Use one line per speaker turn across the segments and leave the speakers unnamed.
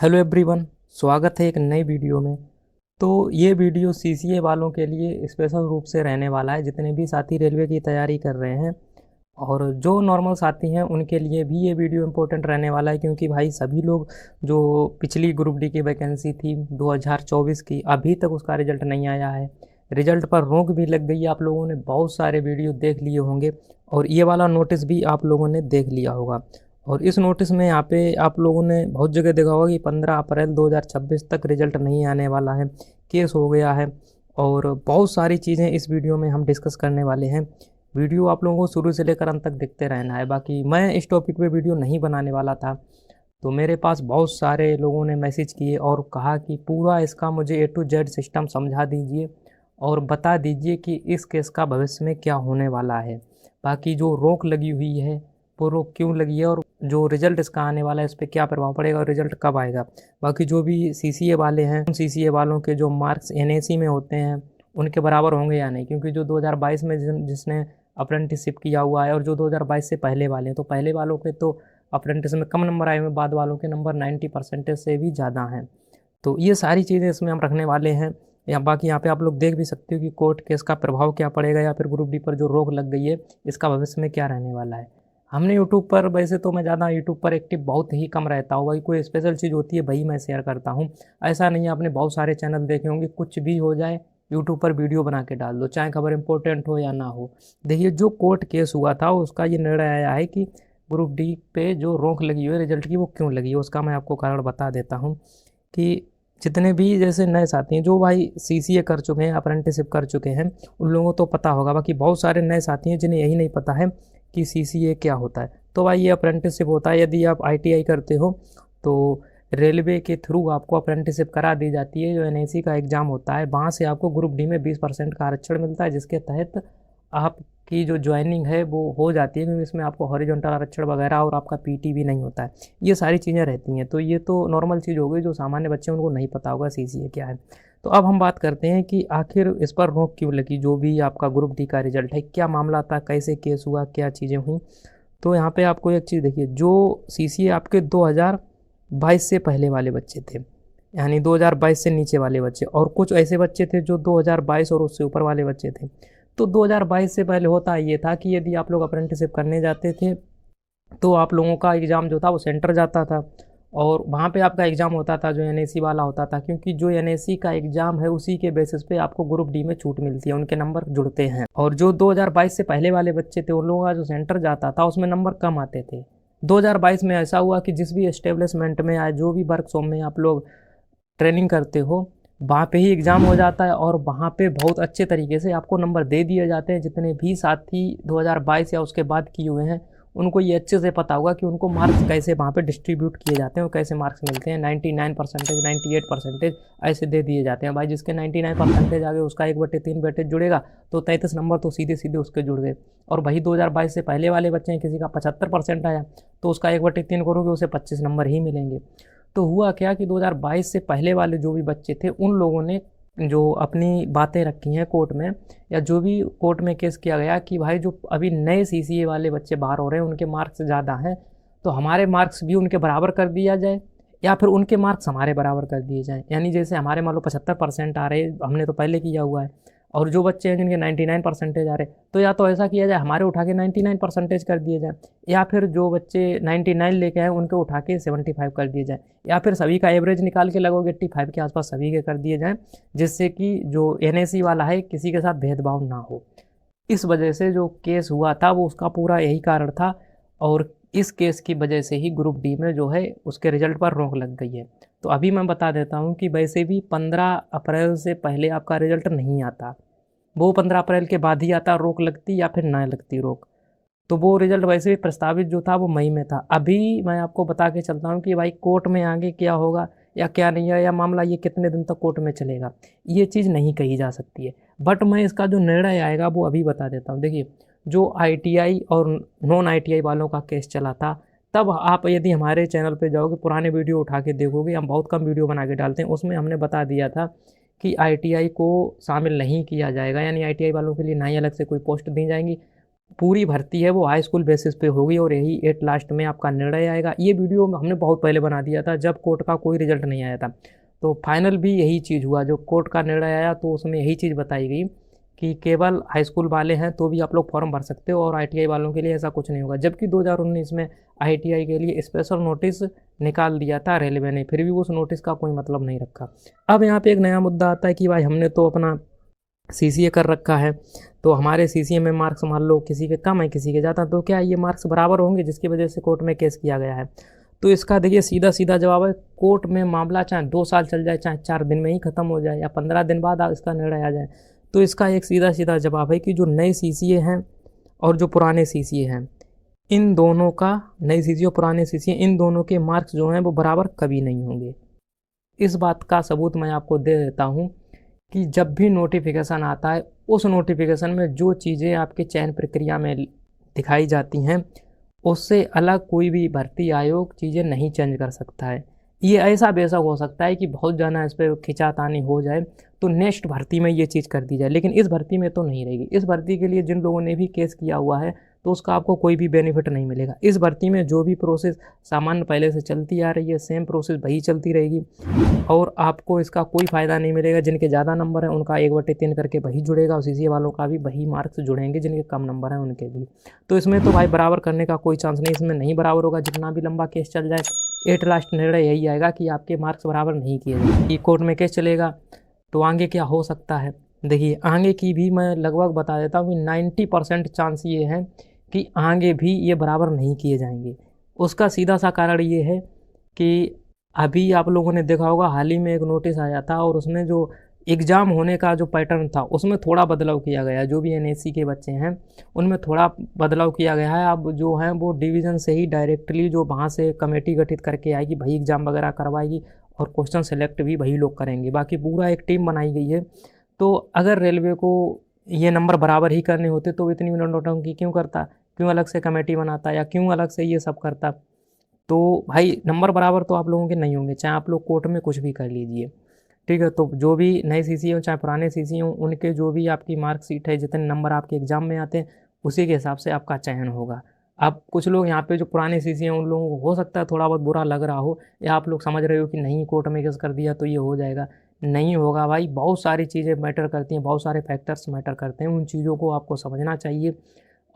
Hello everyone, स्वागत है एक नई वीडियो में। तो ये वीडियो सीसीए वालों के लिए स्पेशल रूप से रहने वाला है, जितने भी साथी रेलवे की तैयारी कर रहे हैं और जो नॉर्मल साथी हैं उनके लिए भी ये वीडियो इम्पोर्टेंट रहने वाला है, क्योंकि भाई सभी लोग जो पिछली ग्रुप डी की वैकेंसी थी 2024 की, अभी तक उसका रिजल्ट नहीं आया है। रिजल्ट पर रोक भी लग गई है। आप लोगों ने बहुत सारे वीडियो देख लिए होंगे और ये वाला नोटिस भी आप लोगों ने देख लिया होगा। और इस नोटिस में यहाँ पे आप लोगों ने बहुत जगह देखा होगा कि 15 अप्रैल 2026 तक रिजल्ट नहीं आने वाला है, केस हो गया है और बहुत सारी चीज़ें इस वीडियो में हम डिस्कस करने वाले हैं। वीडियो आप लोगों को शुरू से लेकर अंत तक देखते रहना है। बाकी मैं इस टॉपिक पे वीडियो नहीं बनाने वाला था, तो मेरे पास बहुत सारे लोगों ने मैसेज किए और कहा कि पूरा इसका मुझे A to Z सिस्टम समझा दीजिए और बता दीजिए कि इस केस का भविष्य में क्या होने वाला है। बाकी जो रोक लगी हुई है वो रोक क्यों लगी है और जो रिज़ल्ट इसका आने वाला है इस पर क्या प्रभाव पड़ेगा और रिज़ल्ट कब आएगा। बाकी जो भी सीसीए वाले हैं, उन सीसीए वालों के जो मार्क्स एनएसी में होते हैं उनके बराबर होंगे या नहीं, क्योंकि जो 2022 में जिसने अप्रेंटिसशिप किया हुआ है और जो 2022 से पहले वाले हैं, तो पहले वालों के तो अप्रेंटिस में कम नंबर आए हुए, बाद वालों के नंबर 90% से भी ज़्यादा हैं। तो ये सारी चीज़ें इसमें हम रखने वाले हैं। या बाकी यहाँ पे आप लोग देख भी सकते हो कि कोर्ट केस का प्रभाव क्या पड़ेगा या फिर ग्रुप डी पर जो रोक लग गई है इसका भविष्य में क्या रहने वाला है। हमने यूट्यूब पर, वैसे तो मैं ज़्यादा यूट्यूब पर एक्टिव बहुत ही कम रहता हूँ, भाई कोई स्पेशल चीज़ होती है वही मैं शेयर करता हूँ। ऐसा नहीं है, आपने बहुत सारे चैनल देखे होंगे, कुछ भी हो जाए यूट्यूब पर वीडियो बना के डाल दो, चाहे खबर इंपॉर्टेंट हो या ना हो। देखिए, जो कोर्ट केस हुआ था उसका ये निर्णय आया है कि ग्रुप डी पे जो रोक लगी हुई है रिजल्ट की, वो क्यों लगी है उसका मैं आपको कारण बता देता हूँ। कि जितने भी जैसे नए साथी हैं जो भाई सीसीए कर चुके हैं, अप्रेंटिसशिप कर चुके हैं, उन लोगों को तो पता होगा। बाकी बहुत सारे नए साथी हैं जिन्हें यही नहीं पता है कि सीसीए क्या होता है। तो भाई ये अप्रेंटिसशिप होता है। यदि आप आईटीआई करते हो तो रेलवे के थ्रू आपको अप्रेंटिसशिप करा दी जाती है। जो एनएसी का एग्ज़ाम होता है, वहाँ से आपको ग्रुप डी में 20% का आरक्षण मिलता है, जिसके तहत आपकी जो ज्वाइनिंग है वो हो जाती है, क्योंकि इसमें आपको हॉरिजॉन्टल आरक्षण वगैरह और आपका पीटी भी नहीं होता है। ये सारी चीज़ें रहती हैं। तो ये तो नॉर्मल चीज़ हो गई, जो सामान्य बच्चे उनको नहीं पता होगा सीसीए क्या है। तो अब हम बात करते हैं कि आखिर इस पर रोक क्यों लगी। जो भी आपका ग्रुप डी का रिजल्ट है, क्या मामला था, कैसे केस हुआ, क्या चीज़ें हुई। तो यहाँ पे आपको एक चीज़ देखिए, जो सीसीए आपके 2022 से पहले वाले बच्चे थे, यानी 2022 से नीचे वाले बच्चे, और कुछ ऐसे बच्चे थे जो 2022 और उससे ऊपर वाले बच्चे थे। तो 2022 से पहले होता ये था कि यदि आप लोग अप्रेंटिसशिप करने जाते थे तो आप लोगों का एग्ज़ाम जो था वो सेंटर जाता था और वहाँ पे आपका एग्ज़ाम होता था जो एनएसी वाला होता था, क्योंकि जो एनएसी का एग्ज़ाम है उसी के बेसिस पे आपको ग्रुप डी में छूट मिलती है, उनके नंबर जुड़ते हैं। और जो 2022 से पहले वाले बच्चे थे उन लोगों का जो सेंटर जाता था उसमें नंबर कम आते थे। 2022 में ऐसा हुआ कि जिस भी एस्टेब्लिशमेंट में या जो भी वर्कशॉप में आप लोग ट्रेनिंग करते हो, वहाँ पे ही एग्ज़ाम हो जाता है और वहाँ पे बहुत अच्छे तरीके से आपको नंबर दे दिए जाते हैं। जितने भी साथी 2022 या उसके बाद किए हुए हैं उनको ये अच्छे से पता होगा कि उनको मार्क्स कैसे वहाँ पे डिस्ट्रीब्यूट किए जाते हैं और कैसे मार्क्स मिलते हैं। 99%, 98% ऐसे दे दिए जाते हैं। भाई जिसके 99% आ गए उसका 1/3 वेटेज जुड़ेगा, तो 33 नंबर तो सीधे सीधे उसके जुड़ गए। और वही 2022 से पहले वाले बच्चे हैं, किसी का 75% आया तो उसका 1/3 करोगे उसे 25 नंबर ही मिलेंगे। तो हुआ क्या कि 2022 से पहले वाले जो भी बच्चे थे उन लोगों ने जो अपनी बातें रखी हैं कोर्ट में, या जो भी कोर्ट में केस किया गया कि भाई जो अभी नए सीसीए वाले बच्चे बाहर हो रहे हैं उनके मार्क्स ज़्यादा हैं, तो हमारे मार्क्स भी उनके बराबर कर दिया जाए या फिर उनके मार्क्स हमारे बराबर कर दिए जाएँ। यानी जैसे हमारे मान लो 75% आ रहे, हमने तो पहले किया हुआ है, और जो बच्चे हैं जिनके 99% आ रहे, तो या तो ऐसा किया जाए हमारे उठा के 99% कर दिए जाए, या फिर जो बच्चे 99 लेके आए उनके उठा के 75 कर दिए जाए, या फिर सभी का एवरेज निकाल के लगभग 85 के आसपास सभी के कर दिए जाएँ, जिससे कि जो एनएसी वाला है किसी के साथ भेदभाव ना हो। इस वजह से जो केस हुआ था वो उसका पूरा यही कारण था, और इस केस की वजह से ही ग्रुप डी में जो है उसके रिजल्ट पर रोक लग गई है। तो अभी मैं बता देता हूँ कि वैसे भी 15 अप्रैल से पहले आपका रिजल्ट नहीं आता, वो 15 अप्रैल के बाद ही आता, रोक लगती या फिर ना लगती रोक। तो वो रिजल्ट वैसे भी प्रस्तावित जो था वो मई में था। अभी मैं आपको बता के चलता हूँ कि भाई कोर्ट में आगे क्या होगा या क्या नहीं है, या मामला ये कितने दिन तक कोर्ट में चलेगा, ये चीज़ नहीं कही जा सकती है। बट मैं इसका जो निर्णय आएगा वो अभी बता देता हूँ। देखिए, जो आईटीआई और नॉन आईटीआई वालों का केस चला था, तब आप यदि हमारे चैनल पे जाओगे, पुराने वीडियो उठा के देखोगे, हम बहुत कम वीडियो बना के डालते हैं, उसमें हमने बता दिया था कि आईटीआई को शामिल नहीं किया जाएगा, यानी आईटीआई वालों के लिए ना ही अलग से कोई पोस्ट दी जाएंगी, पूरी भर्ती है वो हाई स्कूल बेसिस पे होगी और यही एट लास्ट में आपका निर्णय आएगा। ये वीडियो हमने बहुत पहले बना दिया था जब कोर्ट का कोई रिजल्ट नहीं आया था। तो फाइनल भी यही चीज़ हुआ, जो कोर्ट का निर्णय आया तो उसमें यही चीज़ बताई गई कि केवल हाई स्कूल वाले हैं तो भी आप लोग फॉर्म भर सकते हो और आईटीआई वालों के लिए ऐसा कुछ नहीं होगा। जबकि 2019 में आईटीआई के लिए स्पेशल नोटिस निकाल दिया था रेलवे ने, फिर भी उस नोटिस का कोई मतलब नहीं रखा। अब यहाँ पे एक नया मुद्दा आता है कि भाई हमने तो अपना सीसीए कर रखा है, तो हमारे सीसीए में मार्क्स मान लो किसी के कम है किसी के ज़्यादा, तो क्या ये मार्क्स बराबर होंगे जिसकी वजह से कोर्ट में केस किया गया है? तो इसका देखिए सीधा सीधा जवाब है, कोर्ट में मामला चाहे 2 साल चल जाए, चाहे 4 दिन में ही ख़त्म हो जाए या 15 दिन बाद इसका निर्णय आ जाए, तो इसका एक सीधा सीधा जवाब है कि जो नए सीसीए हैं और जो पुराने सीसीए हैं, इन दोनों का, नए सीसीए और पुराने सीसीए, इन दोनों के मार्क्स जो हैं वो बराबर कभी नहीं होंगे। इस बात का सबूत मैं आपको दे देता हूँ कि जब भी नोटिफिकेशन आता है, उस नोटिफिकेशन में जो चीज़ें आपके चयन प्रक्रिया में दिखाई जाती हैं, उससे अलग कोई भी भर्ती आयोग चीज़ें नहीं चेंज कर सकता है। ये ऐसा बेशक हो सकता है कि बहुत ज़्यादा इस पर खिंचातानी हो जाए तो नेक्स्ट भर्ती में ये चीज़ कर दी जाए, लेकिन इस भर्ती में तो नहीं रहेगी। इस भर्ती के लिए जिन लोगों ने भी केस किया हुआ है तो उसका आपको कोई भी बेनिफिट नहीं मिलेगा। इस भर्ती में जो भी प्रोसेस सामान्य पहले से चलती आ रही है, सेम प्रोसेस वही चलती रहेगी और आपको इसका कोई फ़ायदा नहीं मिलेगा। जिनके ज़्यादा नंबर हैं उनका 1/3 करके वही जुड़ेगा और सीसीए वालों का भी वही मार्क्स जुड़ेंगे, जिनके कम नंबर हैं उनके भी। तो इसमें तो भाई बराबर करने का कोई चांस नहीं, इसमें नहीं बराबर होगा। जितना भी लंबा केस चल जाए, एट लास्ट निर्णय यही आएगा कि आपके मार्क्स बराबर नहीं किए जाएंगे। कोर्ट में केस चलेगा तो आगे क्या हो सकता है? देखिए आगे की भी मैं लगभग बता देता हूँ कि 90% चांस ये है कि आगे भी ये बराबर नहीं किए जाएंगे। उसका सीधा सा कारण ये है कि अभी आप लोगों ने देखा होगा हाल ही में एक नोटिस आया था और उसमें जो एग्ज़ाम होने का जो पैटर्न था उसमें थोड़ा बदलाव किया गया है। जो भी एनएससी के बच्चे हैं उनमें थोड़ा बदलाव किया गया है। अब जो है वो डिवीज़न से ही डायरेक्टली जो वहाँ से कमेटी गठित करके आएगी, वही एग्ज़ाम वगैरह करवाएगी और क्वेश्चन सेलेक्ट भी वही लोग करेंगे। बाकी पूरा एक टीम बनाई गई है। तो अगर रेलवे को ये नंबर बराबर ही करने होते तो इतनी नोटंकी क्यों करता, क्यों अलग से कमेटी बनाता या क्यों अलग से ये सब करता? तो भाई नंबर बराबर तो आप लोगों के नहीं होंगे, चाहे आप लोग कोर्ट में कुछ भी कर लीजिए, ठीक है। तो जो भी नए सीसी हों चाहे पुराने सीसी हों, उनके जो भी आपकी मार्कशीट है, जितने नंबर आपके एग्ज़ाम में आते हैं उसी के हिसाब से आपका चयन होगा। अब कुछ लोग यहाँ पे जो पुराने सीसी हैं उन लोगों को हो सकता है थोड़ा बहुत बुरा लग रहा हो, या आप लोग समझ रहे हो कि नहीं कोर्ट में केस कर दिया तो ये हो जाएगा। नहीं होगा भाई, बहुत सारी चीज़ें मैटर करती हैं, बहुत सारे फैक्टर्स मैटर करते हैं, उन चीज़ों को आपको समझना चाहिए।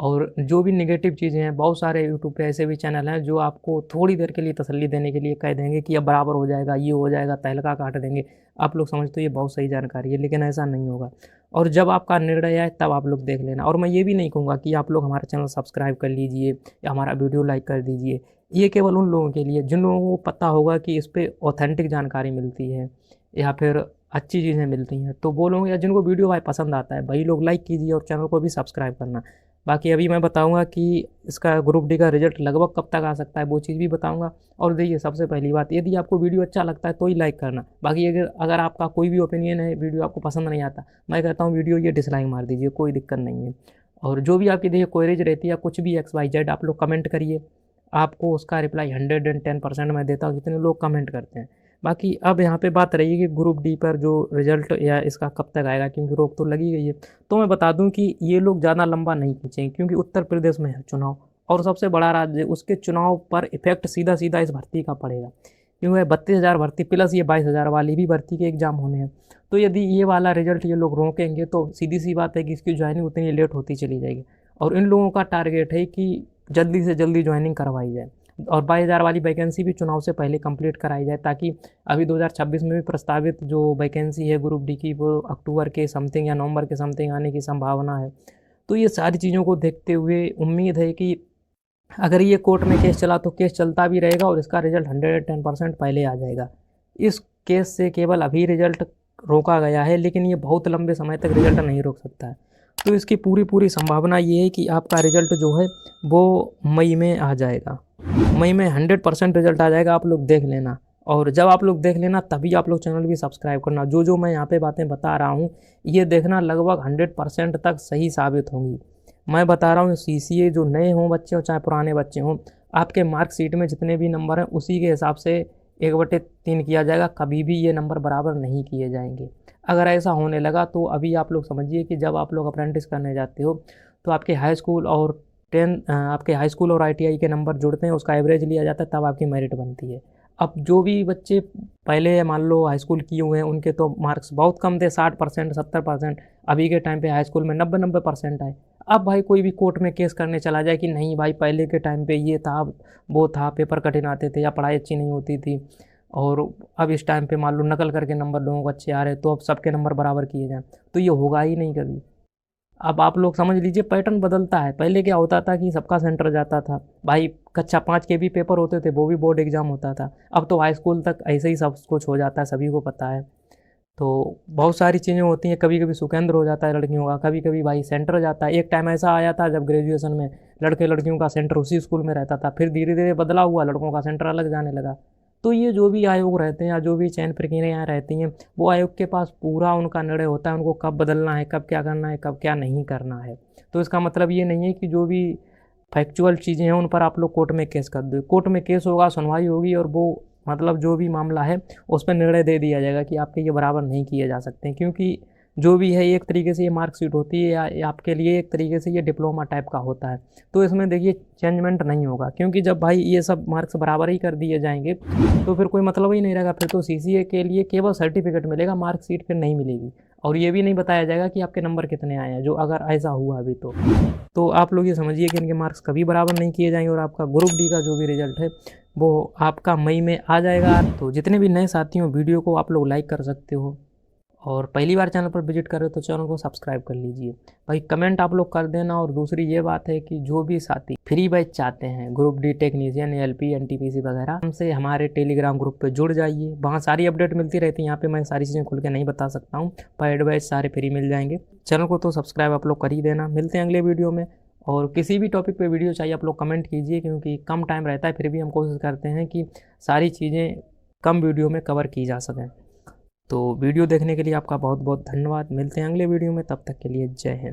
और जो भी नेगेटिव चीज़ें हैं, बहुत सारे यूट्यूब पे ऐसे भी चैनल हैं जो आपको थोड़ी देर के लिए तसल्ली देने के लिए कह देंगे कि अब बराबर हो जाएगा, ये हो जाएगा, तहलका काट देंगे। आप लोग समझते हो ये बहुत सही जानकारी है, लेकिन ऐसा नहीं होगा। और जब आपका निर्णय आए तब आप लोग देख लेना। और मैं ये भी नहीं कहूँगा कि आप लोग हमारा चैनल सब्सक्राइब कर लीजिए या हमारा वीडियो लाइक कर दीजिए। ये केवल उन लोगों के लिए जिन लोगों को पता होगा कि इस पर ऑथेंटिक जानकारी मिलती है या फिर अच्छी चीज़ें मिलती हैं, तो वो लोग या जिनको वीडियो भाई पसंद आता है वही लोग लाइक कीजिए और चैनल को भी सब्सक्राइब करना। बाकी अभी मैं बताऊंगा कि इसका ग्रुप डी का रिजल्ट लगभग कब तक आ सकता है, वो चीज़ भी बताऊंगा। और देखिए सबसे पहली बात, यदि आपको वीडियो अच्छा लगता है तो ही लाइक करना। बाकी अगर अगर आपका कोई भी ओपिनियन है, वीडियो आपको पसंद नहीं आता, मैं कहता हूँ वीडियो ये डिसलाइक मार दीजिए, कोई दिक्कत नहीं है। और जो भी आपकी देखिए क्वेरीज रहती है, कुछ भी XYZ आप लोग कमेंट करिए, आपको उसका रिप्लाई 110% मैं देता हूँ जितने लोग कमेंट करते हैं। बाकी अब यहाँ पे बात रही कि ग्रुप डी पर जो रिजल्ट या इसका कब तक आएगा, क्योंकि रोक तो लगी गई है। तो मैं बता दूं कि ये लोग ज़्यादा लंबा नहीं खींचेंगे, क्योंकि उत्तर प्रदेश में है चुनाव और सबसे बड़ा राज्य, उसके चुनाव पर इफेक्ट सीधा सीधा इस भर्ती का पड़ेगा, क्योंकि 32,000 भर्ती प्लस ये 22,000 वाली भी भर्ती के एग्ज़ाम होने हैं। तो यदि ये वाला रिजल्ट ये लोग रोकेंगे तो सीधी सी बात है कि इसकी ज्वाइनिंग उतनी लेट होती चली जाएगी। और इन लोगों का टारगेट है कि जल्दी से जल्दी ज्वाइनिंग करवाई जाए और 22,000 वाली वैकेंसी भी चुनाव से पहले कंप्लीट कराई जाए, ताकि अभी 2026 में भी प्रस्तावित जो वैकेंसी है ग्रुप डी की वो अक्टूबर के समथिंग या नवंबर के समथिंग आने की संभावना है। तो ये सारी चीज़ों को देखते हुए उम्मीद है कि अगर ये कोर्ट में केस चला तो केस चलता भी रहेगा और इसका रिजल्ट 110% पहले आ जाएगा। इस केस से केवल अभी रिजल्ट रोका गया है, लेकिन ये बहुत लंबे समय तक रिजल्ट नहीं रोक सकता है। तो इसकी पूरी पूरी संभावना ये है कि आपका रिजल्ट जो है वो मई में आ जाएगा। मई में 100% रिजल्ट आ जाएगा, आप लोग देख लेना। और जब आप लोग देख लेना तभी आप लोग चैनल भी सब्सक्राइब करना। जो जो मैं यहाँ पे बातें बता रहा हूँ ये देखना लगभग 100% तक सही साबित होंगी। मैं बता रहा हूँ सीसीए जो नए हों बच्चे हों चाहे पुराने बच्चे हों, आपके मार्कशीट में जितने भी नंबर हैं उसी के हिसाब से 1/3 किया जाएगा, कभी भी ये नंबर बराबर नहीं किए जाएंगे। अगर ऐसा होने लगा तो अभी आप लोग समझिए कि जब आप लोग अप्रेंटिस करने जाते हो तो आपके हाई स्कूल और आपके हाई स्कूल और ITI के नंबर जुड़ते हैं, उसका एवरेज लिया जाता है, तब आपकी मेरिट बनती है। अब जो भी बच्चे पहले मान लो हाई स्कूल किए हुए हैं, उनके तो मार्क्स बहुत कम थे, 60% 70%। अभी के टाइम पे हाई स्कूल में 90-90% आए। अब भाई कोई भी कोर्ट में केस करने चला जाए कि नहीं भाई पहले के टाइम पे ये था, वो था, पेपर कठिन आते थे या पढ़ाई अच्छी नहीं होती थी, और अब इस टाइम पे मान लो नकल करके नंबर लोगों को अच्छे आ रहे हैं, तो अब सबके नंबर बराबर किए जाएँ, तो ये होगा ही नहीं कभी। अब आप लोग समझ लीजिए पैटर्न बदलता है। पहले क्या होता था कि सबका सेंटर जाता था भाई, कक्षा 5 के भी पेपर होते थे, वो भी बोर्ड एग्जाम होता था। अब तो हाई स्कूल तक ऐसे ही सब कुछ हो जाता है, सभी को पता है। तो बहुत सारी चीज़ें होती हैं, कभी कभी सुकेंद्र हो जाता है लड़कियों का, कभी कभी भाई सेंटर जाता है। एक टाइम ऐसा आया था जब ग्रेजुएशन में लड़के लड़कियों का सेंटर उसी स्कूल में रहता था, फिर धीरे धीरे बदला हुआ, लड़कों का सेंटर अलग जाने लगा। तो ये जो भी आयोग रहते हैं या जो भी चयन प्रक्रियाएँ रहती हैं, वो आयोग के पास पूरा उनका निर्णय होता है, उनको कब बदलना है, कब क्या करना है, कब क्या नहीं करना है। तो इसका मतलब ये नहीं है कि जो भी फैक्चुअल चीज़ें हैं उन पर आप लोग कोर्ट में केस कर दो। कोर्ट में केस होगा, सुनवाई होगी, और वो मतलब जो भी मामला है उस पर निर्णय दे दिया जाएगा कि आपके ये बराबर नहीं किए जा सकते हैं, क्योंकि जो भी है एक तरीके से ये मार्कशीट होती है, या आपके लिए एक तरीके से ये डिप्लोमा टाइप का होता है। तो इसमें देखिए चेंजमेंट नहीं होगा, क्योंकि जब भाई ये सब मार्क्स बराबर ही कर दिए जाएंगे तो फिर कोई मतलब ही नहीं रहेगा। फिर तो CCA के लिए केवल सर्टिफिकेट मिलेगा, मार्कशीट फिर नहीं मिलेगी, और ये भी नहीं बताया जाएगा कि आपके नंबर कितने आए हैं, जो अगर ऐसा हुआ अभी तो आप लोग ये समझिए कि इनके मार्क्स कभी बराबर नहीं किए जाएंगे, और आपका ग्रुप डी का जो भी रिजल्ट है वो आपका मई में आ जाएगा। तो जितने भी नए साथी हो, वीडियो को आप लोग लाइक कर सकते हो, और पहली बार चैनल पर विजिट कर रहे हो तो चैनल को सब्सक्राइब कर लीजिए भाई, कमेंट आप लोग कर देना। और दूसरी ये बात है कि जो भी साथी फ्री बैच चाहते हैं, group D technician, LP NTPC वगैरह, हमसे हमारे टेलीग्राम ग्रुप पे जुड़ जाइए, वहाँ सारी अपडेट मिलती रहती है। यहाँ पे मैं सारी चीज़ें खुल के नहीं बता सकता हूँ, पेड बैच सारे फ्री मिल जाएंगे। चैनल को तो सब्सक्राइब आप लोग कर ही देना। मिलते हैं अगले वीडियो में, और किसी भी टॉपिक पे वीडियो चाहिए आप लोग कमेंट कीजिए, क्योंकि कम टाइम रहता है, फिर भी हम कोशिश करते हैं कि सारी चीज़ें कम वीडियो में कवर की जा सकें। तो वीडियो देखने के लिए आपका बहुत बहुत धन्यवाद। मिलते हैं अगले वीडियो में, तब तक के लिए जय हिंद।